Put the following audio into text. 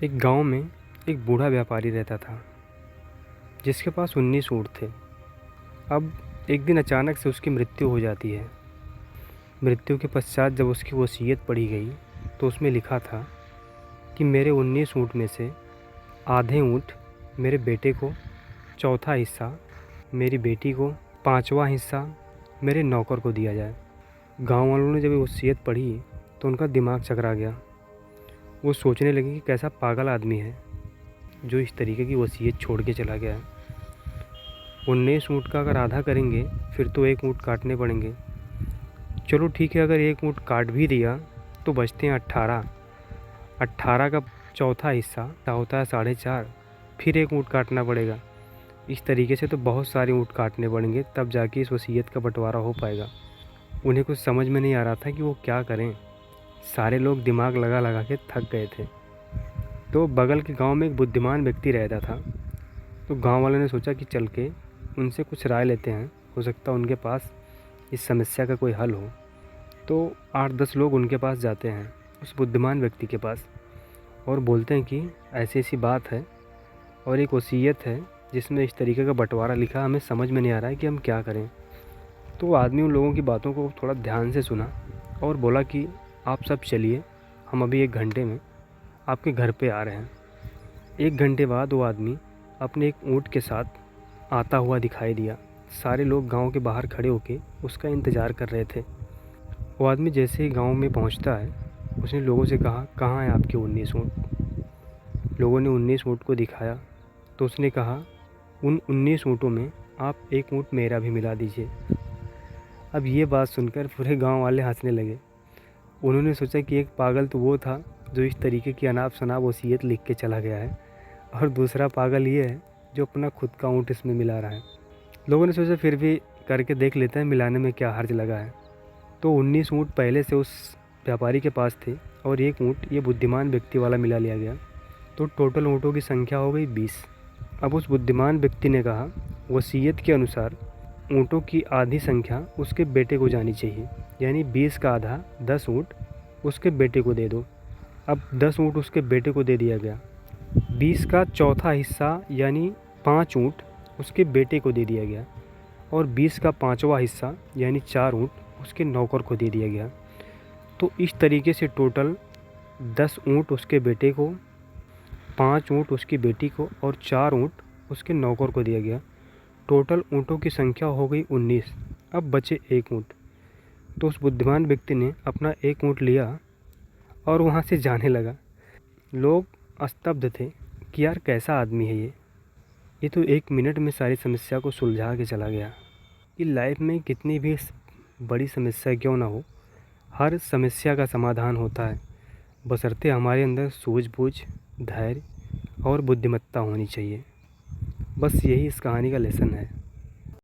एक गांव में एक बूढ़ा व्यापारी रहता था जिसके पास 19 ऊँट थे। अब एक दिन अचानक से उसकी मृत्यु हो जाती है। मृत्यु के पश्चात जब उसकी वसीयत पढ़ी गई तो उसमें लिखा था कि मेरे 19 ऊँट में से आधे ऊँट मेरे बेटे को, चौथा हिस्सा मेरी बेटी को, पाँचवा हिस्सा मेरे नौकर को दिया जाए। गांव वालों ने जब ये वसीयत पढ़ी तो उनका दिमाग चकरा गया। वो सोचने लगे कि कैसा पागल आदमी है जो इस तरीके की वसीयत छोड़ के चला गया है। 19 ऊँट का अगर आधा करेंगे फिर तो एक ऊँट काटने पड़ेंगे। चलो ठीक है, अगर एक ऊँट काट भी दिया तो बचते हैं 18। 18 का चौथा हिस्सा होता है 4.5, फिर एक ऊँट काटना पड़ेगा। इस तरीके से तो बहुत सारे ऊँट काटने पड़ेंगे, तब जाके इस वसीयत का बंटवारा हो पाएगा। उन्हें कुछ समझ में नहीं आ रहा था कि वो क्या करें। सारे लोग दिमाग लगा लगा के थक गए थे। तो बगल के गांव में एक बुद्धिमान व्यक्ति रहता था। तो गांव वालों ने सोचा कि चल के उनसे कुछ राय लेते हैं, हो सकता है उनके पास इस समस्या का कोई हल हो। तो 8-10 लोग उनके पास जाते हैं, उस बुद्धिमान व्यक्ति के पास, और बोलते हैं कि ऐसी ऐसी बात है और एक वसीयत है जिसमें इस तरीके का बंटवारा लिखा, हमें समझ में नहीं आ रहा है कि हम क्या करें। तो आदमी उन लोगों की बातों को थोड़ा ध्यान से सुना और बोला कि आप सब चलिए, हम अभी 1 घंटे में आपके घर पे आ रहे हैं। 1 घंटे बाद वो आदमी अपने एक ऊँट के साथ आता हुआ दिखाई दिया। सारे लोग गांव के बाहर खड़े होकर उसका इंतज़ार कर रहे थे। वो आदमी जैसे ही गांव में पहुंचता है, उसने लोगों से कहा, कहाँ हैं आपके 19 ऊँट। लोगों ने 19 ऊँट को दिखाया तो उसने कहा, उन 19 ऊँटों में आप एक ऊँट मेरा भी मिला दीजिए। अब ये बात सुनकर पूरे गांव वाले हंसने लगे। उन्होंने सोचा कि एक पागल तो वो था जो इस तरीके की अनाप शनाप वसीयत लिख के चला गया है, और दूसरा पागल ये है जो अपना खुद का ऊँट इसमें मिला रहा है। लोगों ने सोचा फिर भी करके देख लेते हैं, मिलाने में क्या हर्ज लगा है। तो 19 ऊँट पहले से उस व्यापारी के पास थे और एक ऊँट ये बुद्धिमान व्यक्ति वाला मिला लिया गया। तो टोटल ऊँटों की संख्या हो गई 20। अब उस बुद्धिमान व्यक्ति ने कहा, वसीयत के अनुसार ऊँटों की आधी संख्या उसके बेटे को जानी चाहिए, यानी 20 का आधा 10 ऊँट उसके बेटे को दे दो। अब 10 ऊँट उसके बेटे को दे दिया गया। 20 का चौथा हिस्सा यानी 5 ऊँट उसके बेटे को दे दिया गया, और 20 का पाँचवा हिस्सा यानी 4 ऊँट उसके नौकर को दे दिया गया। तो इस तरीके से टोटल 10 ऊँट उसके बेटे को, 5 ऊँट उसकी बेटी को और 4 ऊँट उसके नौकर को दिया गया। टोटल ऊँटों की संख्या हो गई 19। अब बचे एक ऊँट। तो उस बुद्धिमान व्यक्ति ने अपना एक ऊँट लिया और वहाँ से जाने लगा। लोग स्तब्ध थे कि यार कैसा आदमी है ये तो 1 मिनट में सारी समस्या को सुलझा के चला गया। कि लाइफ में कितनी भी बड़ी समस्या क्यों ना हो, हर समस्या का समाधान होता है, बशर्ते हमारे अंदर सूझबूझ, धैर्य और बुद्धिमत्ता होनी चाहिए। बस यही इस कहानी का लेसन है।